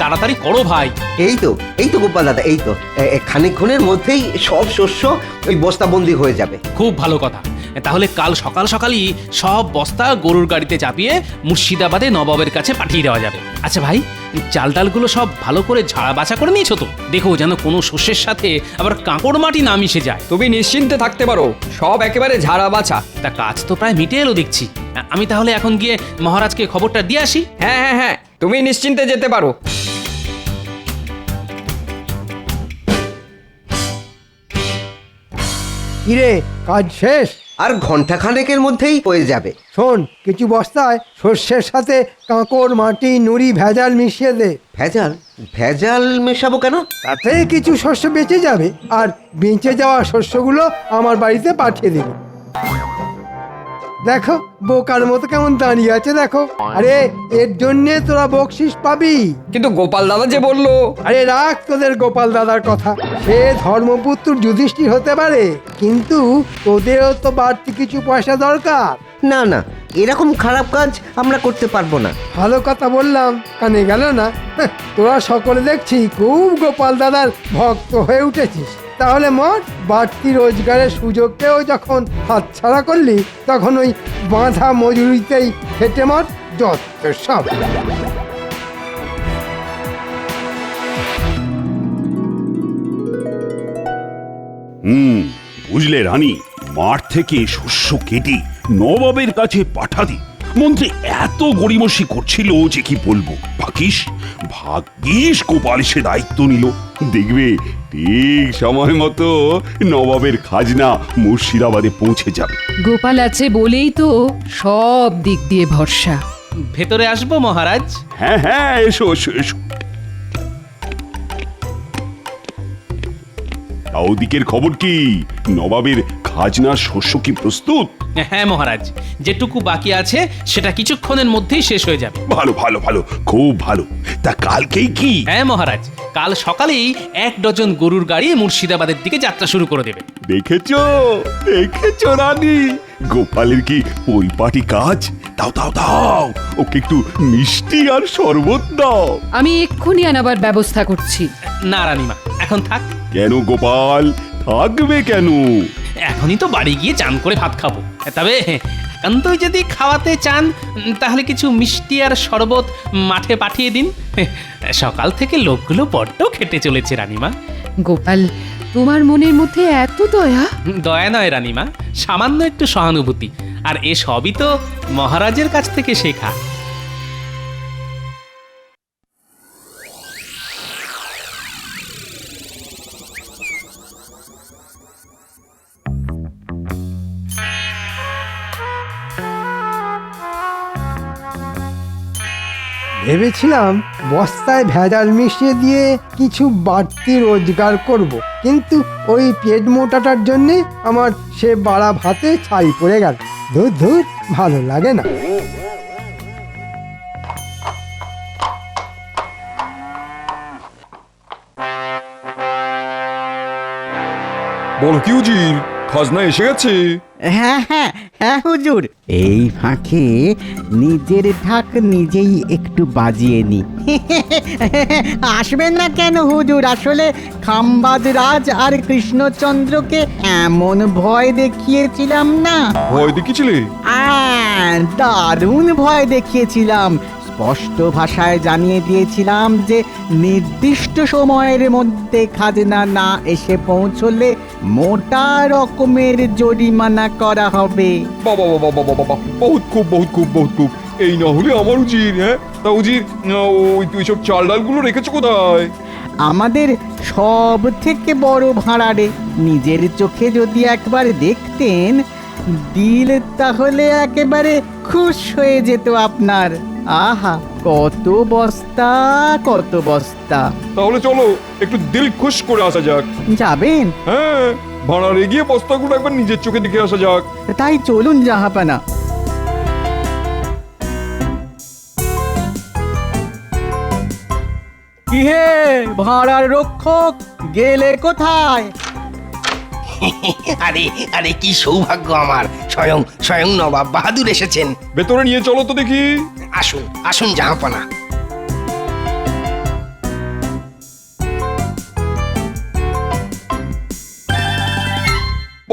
তাড়াতাড়ি করো ভাই। এই তো গোপাল দাদা, এই তো খানিকক্ষণের মধ্যেই সব শস্য ওই বস্তাবন্দি হয়ে যাবে। খুব ভালো কথা। তাহলে কাল সকাল সকালই সব বস্তা গরুর গাড়িতে চাপিয়ে মুর্শিদাবাদে নবাবের কাছে পাঠিয়ে দেওয়া যাবে। আচ্ছা ভাই, চাল ডালগুলো সব ভালো করে ঝাড়া বাছা করে নিয়েছো তো? দেখো যেন কোনো শস্যের সাথে আবার কাঁকড় মাটি না মিশে যায়। তুমি নিশ্চিন্তে থাকতে পারো, সব একেবারে ঝাড়া বাছা। তা কাজ তো প্রায় মিটে এলো দেখছি। আমি তাহলে এখন গিয়ে মহারাজকে খবরটা দিয়ে আসি। হ্যাঁ হ্যাঁ হ্যাঁ, তুমি নিশ্চিন্তে যেতে পারো। কিরে, কাজ শেষ? আর ঘন্টাখানেকের মধ্যেই হয়ে যাবে। শোন, কিছু বস্তায় শস্যের সাথে কাঁকড় মাটি নুড়ি ভেজাল মিশিয়ে দে। ভেজাল? ভেজাল মেশাবো কেন? তাতে কিছু শস্য বেঁচে যাবে, আর বেঁচে যাওয়া শস্যগুলো আমার বাড়িতে পাঠিয়ে দিবি। দেখো বোকার মতো কেমন দাঁড়িয়ে আছে দেখো। আরে এর জন্যে তোরা বকশিস পাবি। কিন্তু গোপাল দাদা যে বললো। আরে রাখ তোদের গোপাল দাদার কথা। সে ধর্মপুত্র যুধিষ্ঠির হতে পারে, কিন্তু তোদেরও তো বাড়তি কিছু পয়সা দরকার। না না, এরকম খারাপ কাজ আমরা করতে পারবো না। ভালো কথা বললাম, কানে গেল না? তোরা সকলে দেখছি খুব গোপাল দাদার ভক্ত হয়ে উঠেছিস। তাহলে মোট বাড়তি রোজগারের সুযোগকেও যখন হাতছাড়া করলি, তখন ওই বাঁধা মজুরিতেই খেটে মর যত সব। বুঝলে রানী, মাঠ থেকে শস্য কেটে নবাবের কাছে পাঠাতে মন্ত্রী এত গড়িমসি করছিল যে কি বলবো। ভাগ্যিস গোপাল সে দায়িত্ব নিল। দেখবে ঠিক সময় মতো নবাবের খাজনা মুর্শিদাবাদে পৌঁছে যাবে। গোপাল আছে বলেই তো সব দিক দিয়ে ভরসা। ভেতরে আসবো মহারাজ? হ্যাঁ হ্যাঁ, এসো এসো এসো। তা ওদিকের খবর কি? নবাবের খাজনার শস্য কি প্রস্তুত? হ্যাঁ মহারাজ, যেটুকু বাকি আছে সেটা কিছুক্ষণের মধ্যেই শেষ হয়ে যাবে। ভালো ভালো ভালো, খুব ভালো। তা কালকেই কি? হ্যাঁ মহারাজ, কাল সকালেই 1 ডজন গরুর গাড়ি মুর্শিদাবাদের দিকে যাত্রা শুরু করে দেবে। দেখেছো দেখেছো রানী, গোপালের কি পরিপাটি কাজ। দাও দাও দাও, ওকে একটু মিষ্টি আর শরবত দাও। আমি এক্ষুনি আনাবার ব্যবস্থা করছি। না রানীমা, এখন থাক। কেন গোপাল, থাকবে কেন? এখনই তো বাড়ি গিয়ে চান করে ভাত খাবো। তবে একান্তই যদি খাওয়াতে চান, তাহলে কিছু মিষ্টি আর শরবত মাঠে পাঠিয়ে দিন। সকাল থেকে লোকগুলো বড্ড খেটে চলেছে রানীমা। গোপাল, তোমার মনের মধ্যে এত দয়া? দয়া নয় রানীমা, সামান্য একটু সহানুভূতি। আর এ সবই তো মহারাজের কাছ থেকে শেখা। ভেবেছিলাম বস্তায় ভেজাল মিশিয়ে দিয়ে কিছু বাড়তি রোজগার করব, কিন্তু ওই পেট মোটাটার জন্যে আমার সে বাড়া ভাতে ছাই পড়ে গেল। ধুর ধুর, ভালো লাগে না। বল কি উজির, খাজনা এসে গেছে? হ্যাঁ হ্যাঁ হ্যাঁ হুজুর, এই ফাঁকে নিজের ঢাক নিজেই একটু বাজিয়ে নি। আসবেন না কেন হুজুর? আসলে খাম্বাজ রাজ আর কৃষ্ণচন্দ্রকে এমন ভয় দেখিয়েছিলাম না। ভয় দেখিয়েছিলে? দারুণ ভয় দেখিয়েছিলাম। স্পষ্ট ভাষায় জানিয়ে দিয়েছিলাম যে নির্দিষ্ট সময়ের মধ্যে খাজনা না এসে পৌঁছলে মোটা রকমের জরিমানা করা হবে। বাবা বাবা বাবা বাবা, বহুত খুব বহুত খুব বহুত খুব। এই না হলে আমার উজির। হ্যাঁ তা উজির, ওই তুই সব চাল ডালগুলো রেখেছো কোথায়? আমাদের সব থেকে বড় ভাড়ারে। নিজের চোখে যদি একবার দেখতেন দিল, তাহলে একেবারে খুশ হয়ে যেত আপনার। আহা, কত বস্তা কত বস্তা। তাহলে চলো একটু দিল খুশ করে আসা যাক। যাবেন? হ্যাঁ, ভাড়ারে গিয়ে বস্তাগুলো একবার নিজের চোখে দেখে আসা যাক। তাই চলুন জাহাপানা। কি হে ভাড়ার রক্ষক, গেলে কোথায়? আরে আরে, কি সৌভাগ্য আমার! স্বয়ং স্বয়ং নবাব বাহাদুর এসেছেন। ভেতরে নিয়ে চলো তো দেখি। আসুন আসুন জাহাপনা।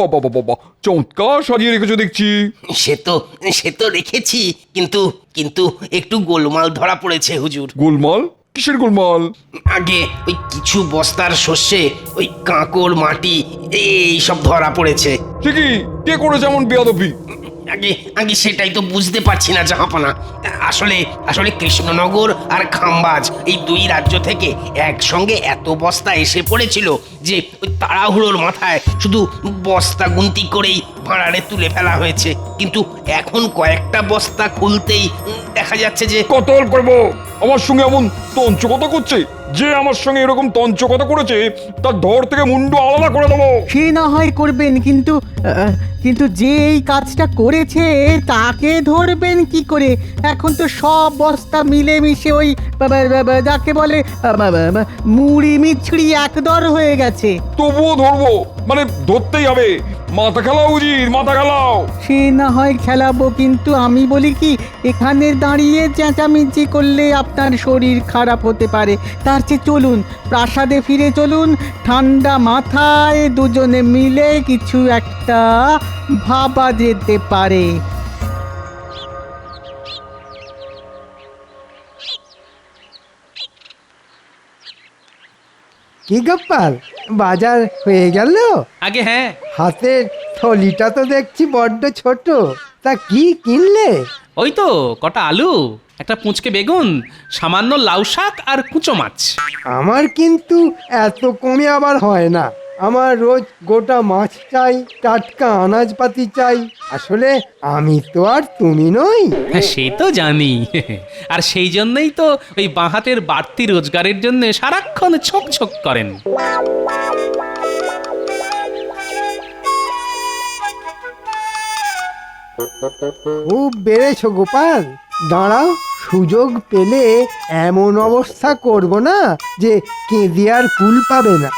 বাবা বাবা বাবা, চমৎকার সাজিয়ে রেখেছো দেখছি। সে তো রেখেছি, কিন্তু কিন্তু একটু গোলমাল ধরা পড়েছে হুজুর। গোলমাল? কিসের গোলমাল? আগে ওই কিছু বস্তার শস্যে ওই কাঁকড় মাটি এই সব ধরা পড়েছে। ঠিকই, কে করেছে এমন বেয়াদবি? আগে আগে সেটাই তো বুঝতে পারছি না জাহাপানা। আসলে আসলে কৃষ্ণনগর আর খাম্বাজ এই দুই রাজ্য থেকে একসঙ্গে এত বস্তা এসে পড়েছিল যে ওই তাড়াহুড়োর মাথায় শুধু বস্তা গুনতি করেই ভাঁড়ারে তুলে ফেলা হয়েছে। কিন্তু এখন কয়েকটা বস্তা খুলতেই দেখা যাচ্ছে যে কতল করবো? আমার সঙ্গে এমন তঞ্চকতা করছে, যে আমার সঙ্গে এরকম তঞ্চকতা করেছে তার ধর থেকে মুন্ডু আলাদা করে দেবো। সে না হয় করবেন, কিন্তু কিন্তু যে এই কাজটা করেছে তাকে ধরবেন কি করে? এখন তো সব বস্তা মিলেমিশে ওই যাকে বলে মুড়ি মিছড়ি একদর হয়ে গেছে। তবুও ধরবো, মানে ধরতেই হবে। মাথা খেলাও উচিত, মাথা খেলাও। সে না হয় খেলাবো, কিন্তু আমি বলি কি, এখানে দাঁড়িয়ে চেঁচামেচি করলে আপনার শরীর খারাপ হতে পারে। তার চেয়ে চলুন প্রাসাদে ফিরে চলুন, ঠান্ডা মাথায় দুজনে মিলে কিছু একটা ভাবা যেতে পারে। কি গোপাল, বাজার হয়ে গেল? আগে হ্যাঁ, হাতের থলিটা তো দেখছি বড্ড ছোট, তা কি কিনলে? ওই তো কটা আলু, একটা পুঁচকে বেগুন, সামান্য লাউ শাক আর কুচো মাছ। আমার কিন্তু এত কমে আবার হয় না। আমার রোজ গোটা মাছ চাই, টাটকা আনাজপাতি চাই। আসলে আমি তো আর তুমি নই। হ্যাঁ সে তো জানি, আর সেই জন্যই তো ওই বাঁ হাতের বাড়তি রোজগারের জন্য সারাক্ষণ ছোক ছোক করেন। খুব বেড়েছো গোপাল, দাঁড়াও, সুযোগ পেলে এমন অবস্থা করব না যে কেঁদে আর কুল পাবে না।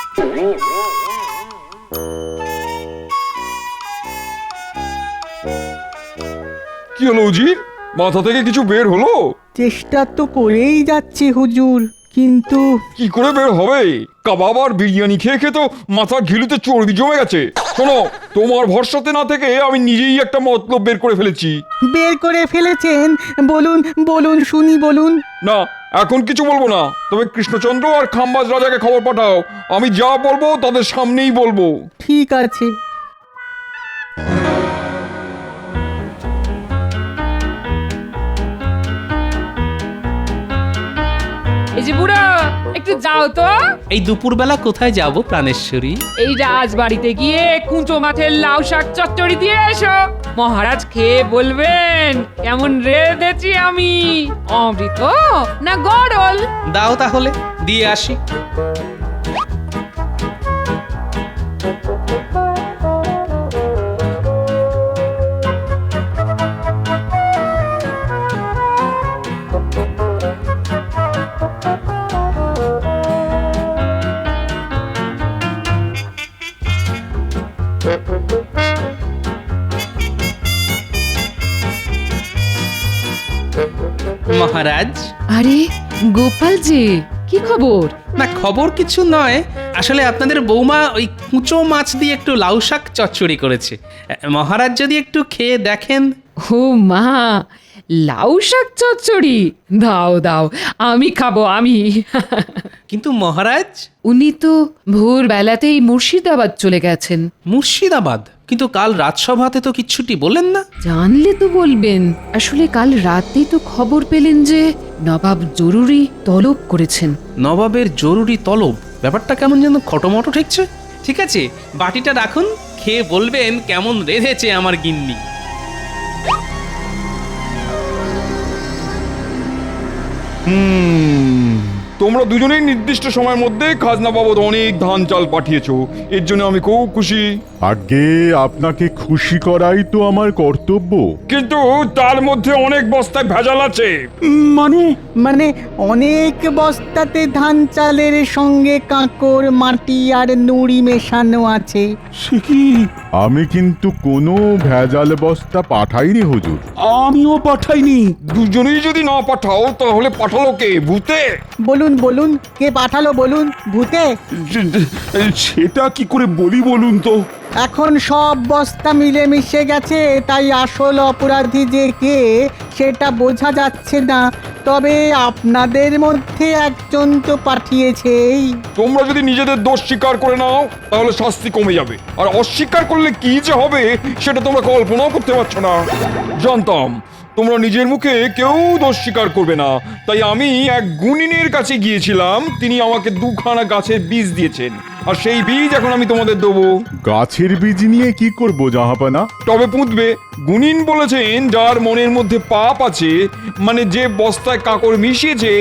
কি হলো উজির, মাথা থেকে কিছু বের হলো? চেষ্টা তো করেই যাচ্ছি হুজুর, কিন্তু কি করে বের হবে? কাবাব আর বিরিয়ানি খেয়ে খেয়ে তো মাথার ঘিলুতে চর্বি জমে গেছে। শোনো, তোমার ভরসাতে না থেকে আমি নিজেই একটা মতলব বের করে ফেলেছি। বের করে ফেলেছেন? বলুন বলুন শুনি, বলুন। না, এখন কিছু বলবো না, তবে কৃষ্ণচন্দ্র আর খাম্বাজ রাজাকে খবর পাঠাও। আমি যা বলবো তাদের সামনেই বলবো। ঠিক আছে। এই যে বুড়ো, একটু যাও তো। এই দুপুরবেলা কোথায় যাব প্রাণেশ্বরী? এই রাজবাড়িতে গিয়ে কুঁচো মাছের লাউ শাক চচ্চড়ি দিয়ে এসো। মহারাজ খেয়ে বলবেন কেমন রেঁধেছি আমি, অমৃত না গড়ল। দাও তাহলে, দিয়ে আসি। মহারাজ। আরে গোপাল যে, কি খবর? না খবর কিছু নয়, আসলে আপনাদের বৌমা ওই কুঁচো মাছ দিয়ে একটু লাউ শাক চচ্চড়ি করেছে। মহারাজ যদি একটু খেয়ে দেখেন। ও মা, লাউ শাক চচ্চড়ি দাও দাও, আমি খাবো আমি। কিন্তু মহারাজ। উনি তো ভোরবেলাতেই মুর্শিদাবাদ চলে গেছেন। মুর্শিদাবাদ? কিন্তু কাল রাজসভাতে তো কিচ্ছুটি বললেন না। জানলে তো বলবেন। আসলে কাল রাতেই তো খবর পেলেন যে নবাব জরুরি তলব করেছেন। নবাবের জরুরি তলব? ব্যাপারটা কেমন যেন খটোমটো ঠেকছে। ঠিক আছে, বাটিটা রাখুন, খেয়ে বলবেন কেমন রেঁধেছে আমার গিন্নি। তোমরা দুজনেই নির্দিষ্ট সময়ের মধ্যে খাজনা বাবদ অনেক ধান চাল পাঠিয়েছো, এর জন্য আমি খুব খুশি। আগে আপনাকে খুশি করাই তো আমার কর্তব্য। কিন্তু তার মধ্যে অনেক বস্তায় ভেজাল আছে। মানে অনেক বস্তাতে ধান চালের সঙ্গে কাঁকড় মাটি আর নুড়ি মেশানো আছে। সে কি? আমি কিন্তু কোনো ভেজাল বস্তা পাঠাইনি হুজুর। আমিও পাঠাইনি। দুজনেই যদি না পাঠাও তাহলে পাঠালো কে? ভূতে? বলুন বলুন বলুন, কে পাঠালো বলুন? ভূতে? সেটা কি করে বলি বলুন তো? এখন সব বস্তা মিলেমিশে গেছে, তাই আসল অপরাধী যে কে সেটা বোঝা যাচ্ছে না। তবে আপনাদের মধ্যে একজন তো পাঠিয়েছেই। তোমরা যদি নিজেদের দোষ স্বীকার করে নাও তাহলে শাস্তি কমে যাবে, আর অস্বীকার করলে কি যে হবে সেটা তোমরা কল্পনাও করতে পারছো না। জানতাম তোমরা নিজের মুখে কেউ দোষ স্বীকার করবে না, তাই আমি এক গুণিনের কাছে গিয়েছিলাম। তিনি আমাকে 2খানা গাছের বীজ দিয়েছেন, আর সেই বীজ এখন আমি তোমাদের দেবো। গাছের বীজ নিয়ে কি করব জাহাপানা? তবে পুঁতবে। গুণিন বলেছেন যার মনের মধ্যে পাপ আছে, মানে যে বস্তায় কাকড় মিশিয়েছে,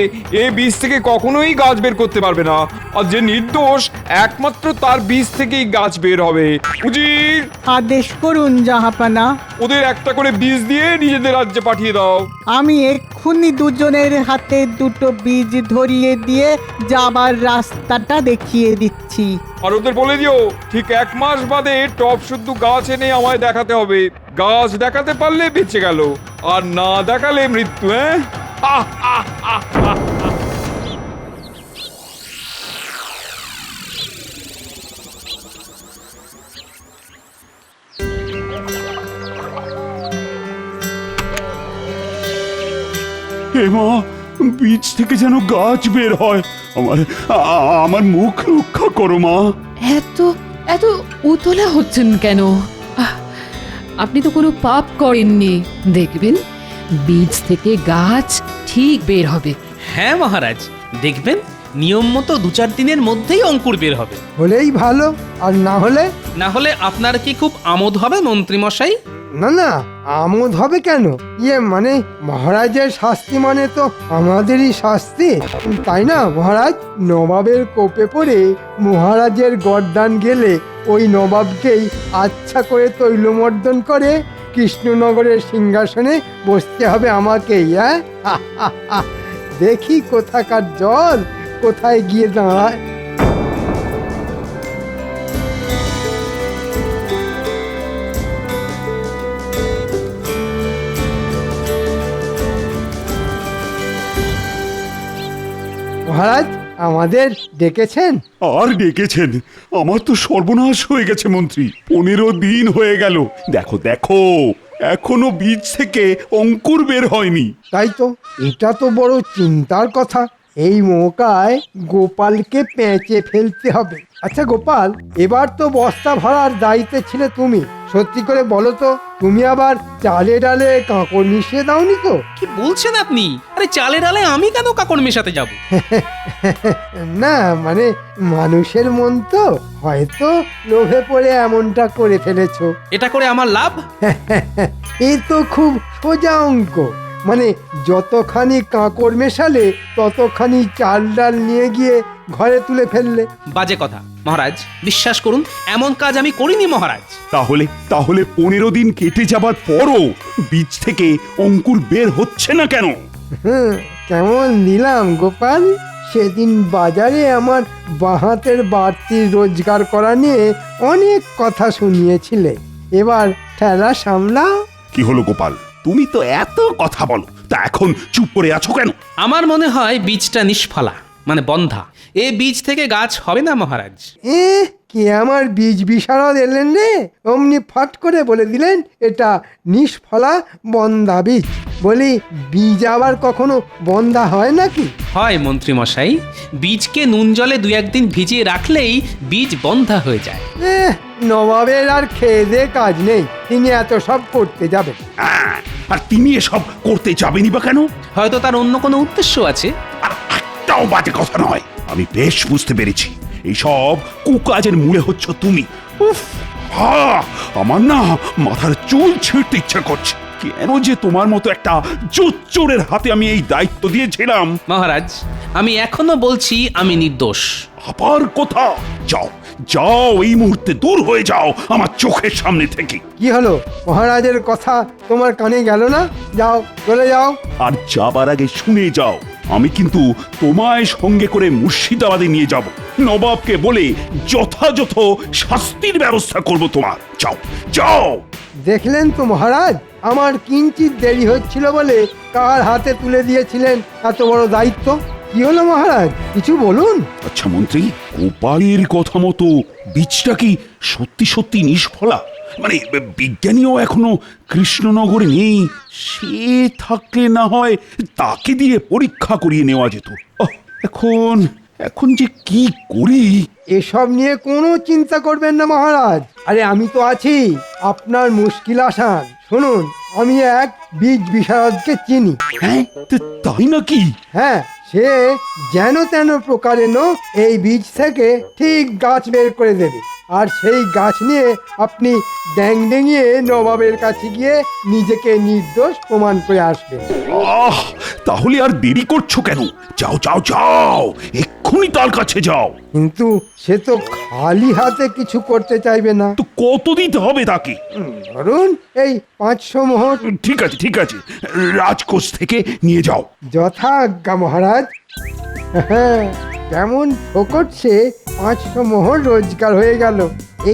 এই বীজ থেকে কখনোই গাছ বের করতে পারবে না। আর যে নির্দোষ, একমাত্র তার বীজ থেকেই গাছ বের হবে। উজির, আদেশ করুন জাহাপানা। ওদের একটা করে বীজ দিয়ে নিজেদের রাজ্যে পাঠিয়ে দাও। আমি এক্ষুনি দুজনের হাতে 2টো বীজ ধরিয়ে দিয়ে যাবার রাস্তাটা দেখিয়ে দিচ্ছি। আর ওদের বলে দিও ঠিক 1 মাস বাদে টপ শুদ্ধ গাছ এনে আমায় দেখাতে হবে। গাছ দেখাতে পারলে বেঁচে গেল, আর না দেখালে মৃত্যু। হে মা, বীজ থেকে যেন গাছ বের হয়। আমার মুখ রক্ষা করো মা। এত এত উতলা হচ্ছেন কেন? আহ, আপনি তো কোনো পাপ করেননি। দেখবেন বীজ থেকে গাছ ঠিক বের হবে। হ্যাঁ মহারাজ, দেখবেন নিয়ম মতো 2-4 দিনের মধ্যেই অঙ্কুর বের হবে। হলেই ভালো, আর না হলে? না হলে আপনার কি খুব আমোদ হবে মন্ত্রী মশাই? না না, আমোদ হবে কেন? মানে মহারাজের শাস্তি মানে তো আমাদেরই শাস্তি, তাই না মহারাজ? নবাবের কোপে পড়ে মহারাজের গর্দান গেলে ওই নবাবকেই আচ্ছা করে তৈলমর্দন করে কৃষ্ণনগরের সিংহাসনে বসতে হবে আমাকেই। হ্যাঁ, দেখি কোথাকার জল কোথায় গিয়ে দাঁড়ায়। মহারাজ, আমাদের ডেকেছেন? আর ডেকেছেন? আমার তো সর্বনাশ হয়ে গেছে মন্ত্রী। 15 দিন হয়ে গেল। দেখো দেখো, এখনো বীজ থেকে অঙ্কুর বের হয়নি। তাই তো, এটা তো বড় চিন্তার কথা। এই মৌকায় গোপালকে পেঁচে ফেলতে হবে। আচ্ছা গোপাল, এবার তো বস্তা ভরার দায়িত্বে ছিলে তুমি। সত্যি করে বলো তো, তুমি আবার চালে ডালে কাঁকড় মিশিয়ে দাওনি তো? কি বলছেন আপনি? আরে চালে ডালে আমি কেন কাকড় মেশাতে যাব? না মানে মানুষের মন তো, হয়তো লোভে পড়ে এমনটা করে ফেলেছো। এটা করে আমার লাভ? এ তো খুব সোজা অঙ্ক। মানে যতখানি কাঁকড় মেশালে ততখানি চাল ডাল নিয়ে গিয়ে ঘরে তুলে ফেললে। বাজে কথা মহারাজ, বিশ্বাস করুন এমন কাজ আমি করিনি মহারাজ। তাহলে 15 দিন কেটে যাবার পরও বীজ থেকে অঙ্কুর বের হচ্ছে না কেন? কেমন দিলাম গোপাল? সেদিন বাজারে আমার বাহাতের বাড়তি রোজগার করা নিয়ে অনেক কথা শুনিয়েছিলে। এবার ঠেলা সামলাও। কি হলো গোপাল, তুমি তো এত কথা বলো, তা এখন চুপ করে আছো কেন? আমার মনে হয় বীজটা নিষ্ফলা, মানে বন্ধা। এই বীজ থেকে গাছ হবে না মহারাজ। কে আমার বীজ বিশারদ এলেন রে? অমনি ফট করে বলে দিলেন এটা নিষ্ফলা বন্ধা বীজ। বলি, বীজ আবার কখনো বন্ধা হয় নাকি? হয় মন্ত্রী মশাই, বীজকে নুন জলে 2-1 দিন ভিজিয়ে রাখলেই বীজ বন্ধা হয়ে যায়। নবাবের আর খেয়ে দে কাজ নেই, তিনি এত সব করতে যাবেন। আর তিনি এসব করতে যাবেনি বা কেন? হয়তো তার অন্য কোনো উদ্দেশ্য আছে। আর একটাও বাজে কথা নয়, আমি বেশ বুঝতে পেরেছি। এইসব কুকাজের মূলে হচ্ছে তুমি। উফ, আমার না মাথার চুল ছিঁড়তে ইচ্ছা করছে। কেন যে তোমার মতো একটা জোচ্চোরের হাতে আমি এই দায়িত্ব দিয়েছিলাম। মহারাজ, আমি এখনো বলছি আমি নির্দোষ। আবার কোথা? যাও যাও, এই মুহূর্তে দূর হয়ে যাও আমার চোখের সামনে থেকে। কি হলো, মহারাজের কথা তোমার কানে গেল না? যাও, চলে যাও। আর যাবার আগে শুনে যাও, আমি কিন্তু তোমায় সঙ্গে করে মুর্শিদাবাদে নিয়ে যাব। নবাবকে বলে যথাযথ শাস্তির ব্যবস্থা করব তোমার। যাও যাও। দেখলেন তো মহারাজ, আমার কিঞ্চিত দেরি হচ্ছিল বলে কার হাতে তুলে দিয়েছিলেন এত বড় দায়িত্ব। কি হলো মহারাজ, কিছু বলুন। আচ্ছা মন্ত্রী, গোপালের কথা মতো বীজটা কি সত্যি সত্যি নিষ্ফলা? মানে বিজ্ঞানীও এখনো কৃষ্ণনগরে নেই। সে থাকলে না হয় তাকে দিয়ে পরীক্ষা করিয়ে নেওয়া যেত। এখন এখন যে কি করি? এসব নিয়ে কোনো চিন্তা করবেন না মহারাজ, আরে আমি তো আছি, আপনার মুশকিল আসান। শুনুন, আমি এক বীজ বিশারদকে চিনি। হ্যাঁ, তাই নাকি? হ্যাঁ, সে যেন তেন প্রকারেণ এই বীজ থেকে ঠিক গাছ বের করে দেবে, আর সেই গাছ নিয়ে আপনি ড্যাং ডেঙিয়ে নবাবের কাছে গিয়ে নিজেকে নির্দোষ প্রমাণ করে আসবেন। তাহলে আর দেরি করছো কেন? যাও যাও যাও, এক্ষুনি তার কাছে যাও। কিন্তু সে তো খালি হাতে কিছু করতে চাইবে না। তো কত দিতে হবে তাকে? ধরুন এই 500 মোহর। ঠিক আছে ঠিক আছে, রাজকোষ থেকে নিয়ে যাও। যথাজ্ঞা মহারাজ। হ্যাঁ, কেমন ঠোকরছে, 500 মোহর রোজগার হয়ে গেল।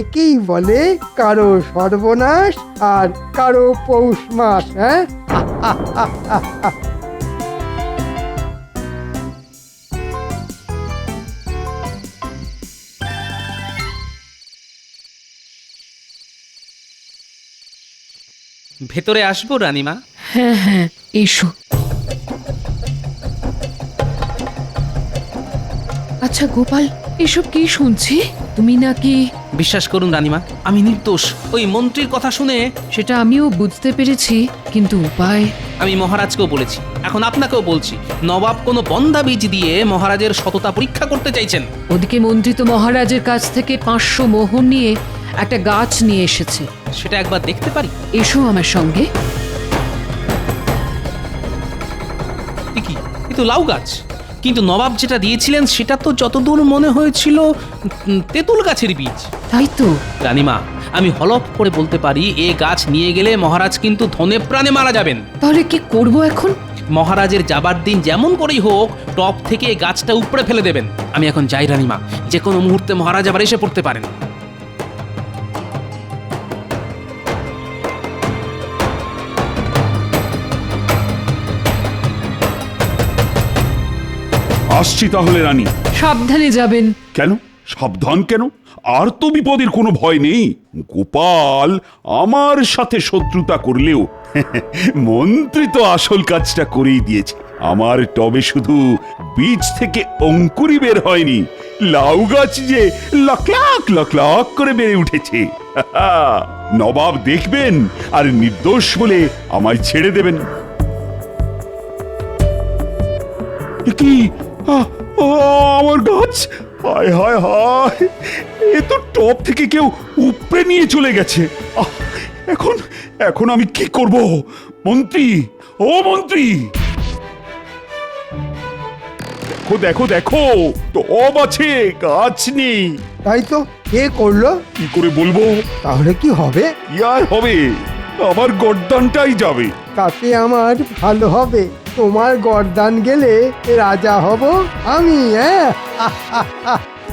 একেই বলে কারো সর্বনাশ আর কারো পৌষ মাস। হ্যাঁ, ভেতরে আসবো রানীমা? হ্যাঁ হ্যাঁ, এসো। আচ্ছা গোপাল, এসব কি শুনছি? তুমি নাকি... বিশ্বাস করুন রানীমা, আমি নির্দোষ। ওই মন্ত্রীর কথা শুনে সেটা আমিও বুঝতে পেরেছি, কিন্তু উপায়... আমি মহারাজকেও বলেছি, এখন আপনাকেও বলছি, নবাব কোনো বন্ধা বীজ দিয়ে মহারাজের সততা পরীক্ষা করতে চাইছেন। ওদিকে মন্ত্রী তো মহারাজের কাছ থেকে 500 মোহর নিয়ে একটা গাছ নিয়ে এসেছে। সেটা একবার দেখতে পারি? এসো আমার সঙ্গে। কি, এ তো লাউ গাছ। কিন্তু নবাব যেটা দিয়েছিলেন সেটা তো যতদূর মনে হয়েছিল তেঁতুল গাছের বীজ। তাই তো রানীমা, আমি হলফ করে বলতে পারি এ গাছ নিয়ে গেলে মহারাজ কিন্তু ধনে প্রাণে মারা যাবেন। তাহলে কি করব এখন? মহারাজের যাবার দিন যেমন করেই হোক টপ থেকে এই গাছটা উপড়ে ফেলে দেবেন। আমি এখন যাই রানীমা, যে কোনো মুহূর্তে মহারাজ আবার এসে পড়তে পারেন। আসছি তাহলে রানী। সাবধানে যাবেন। কেন সাবধান কেন? আর তো বিপদের কোনো ভয় নেই। গোপাল আমার সাথে শত্রুতা করলেও মন্ত্রী তো আসল কাজটা করেই দিয়েছে। আমার টবে শুধু বীজ থেকে অঙ্কুরি বের হয়নি, লাউ গাছ যে লাখ লাখ লাখ লাখ করে বেড়ে উঠেছে। নবাব দেখবেন আর নির্দোষ বলে আমায় ছেড়ে দেবেন। কি আমার গাছ? হায় হায় হায়, এ তো টপ থেকে কেউ উপড়ে নিয়ে চলে গেছে। এখন এখন আমি কি করব? মন্ত্রী, ও মন্ত্রী, দেখো দেখো দেখো, টব আছে, গাছ নেই। তাই তো, কে করলো? কি করে বলবো? তাহলে কি হবে? কি আর হবে, আমার গর্দানটাই যাবে। তাতে আমার ভালো হবে, তোমার গর্দান গেলে রাজা হব আমি। হ্যাঁ,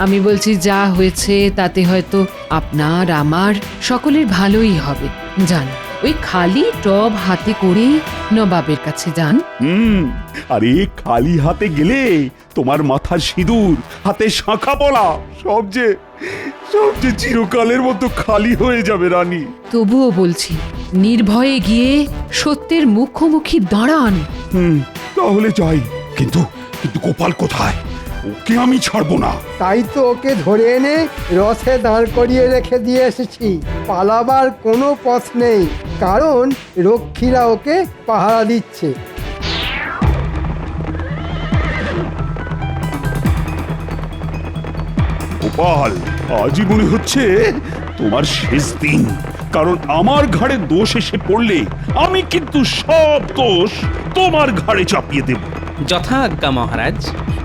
আমি বলছি যা হয়েছে তাতে হয়তো আপনার আমার সকলের ভালোই হবে। যান, ওই খালি টব হাতে করে নবাবের কাছে যান। আরে খালি হাতে গেলে তোমার মাথার সিঁদুর, হাতে শাঁখা পলা সব যে চিরকালের মতো খালি হয়ে যাবে রানী। তবুও বলছি, নির্ভয়ে গিয়ে সত্যের মুখোমুখি দাঁড়ান। তাহলে যাই। কিন্তু কিন্তু গোপাল কোথায়? ওকে আমি ছাড়বো না। তাই তো ওকে ধরে এনে রথে দাঁড় করিয়ে রেখে দিয়ে এসেছি। পালাবার কোনো পথ নেই, কারণ রক্ষীরা ওকে পাহারা দিচ্ছে। গোপাল, আজই মনে হচ্ছে তোমার শেষ দিন, কারণ আমার ঘাড়ে দোষ এসে পড়লে আমি কিন্তু সব দোষ তোমার ঘাড়ে চাপিয়ে দেব। যথাজ্ঞা মহারাজ।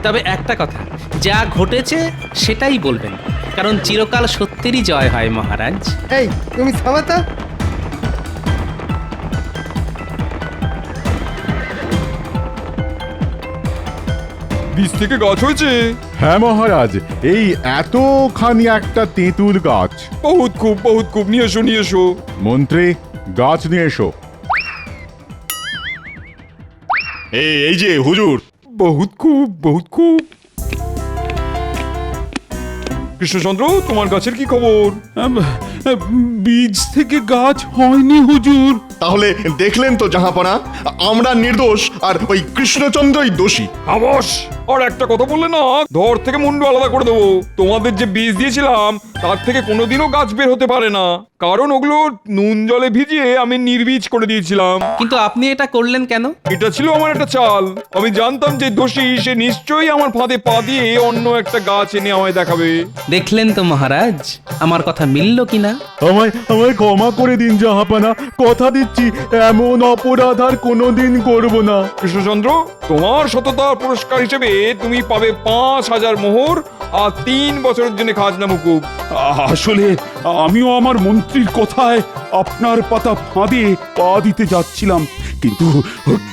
তবে একটা কথা, যা ঘটেছে সেটাই বলবেন, কারণ চিরকাল সত্যেরই জয় হয় মহারাজ। এই তুমি থামাতা। বীজ থেকে গাছ হয়েছে? হ্যাঁ মহারাজ, এই এতখানি একটা তেঁতুল গাছ। বহুত খুব নিয়ে এসো নিয়ে এসো। মন্ত্রী, গাছ নিয়ে এসো। এই যে হুজুর। বহুত খুব বহুত খুব। কৃষ্ণচন্দ্র, তোমার গাছের কি খবর? বীজ থেকে গাছ হয়নি হুজুর। তাহলে দেখলেন তো জাহাপনা, আমরা নির্দোষ আর ওই কৃষ্ণচন্দ্রই দোষী। খামোশ! আর একটা কথা বললে না, ধর থেকে মুন্ডু আলাদা করে দেবো। তোমাদের যে বীজ দিয়েছিলাম তার থেকে কোনোদিনও গাছ বের হতে পারে না, কারণ ওগুলো নুন জলে ভিজিয়ে আমি নির্বীজ করে দিয়েছিলাম। কিন্তু আপনি এটা করলেন কেন? এটা ছিল আমার একটা চাল। আমি জানতাম যে দোষী সে নিশ্চয়ই আমার ফাঁদে পা দিয়ে অন্য একটা গাছ এনে আমায় দেখাবে। দেখলেন তো মহারাজ, আমার কথা মিলল কিনা? আমায় ক্ষমা করে দিন জাহাপানা, কথা দিচ্ছি এমন অপরাধ আর কোনোদিন করব না। কৃষ্ণচন্দ্র, তোমার সততার পুরস্কার হিসেবে তুমি পাবে ৫,০০০ মোহর আর ৩ বছরের জন্য খাজনা মুকুব। আসলে আমিও আমার মন্ত্রীর কথায় আপনার পাতা ফাঁদে পা দিতে যাচ্ছিলাম, কিন্তু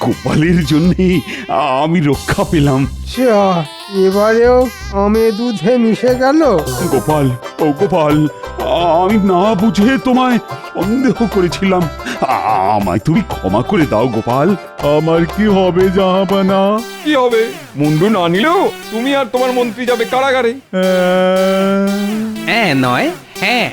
গোপালের জন্যে আমি রক্ষা পেলাম। যা, এবারেও আমে দুধে মিশে গেল। গোপাল, ও গোপাল, আমি না বুঝে তোমায় সন্দেহ করেছিলাম। আমায় তুমি ক্ষমা করে দাও গোপাল। আমার কি হবে জাহাপানা? কি হবে? মুন্ডু না নিলেও তুমি আর তোমার মন্ত্রী যাবে কারাগারে। হ্যাঁ নয় হ্যাঁ।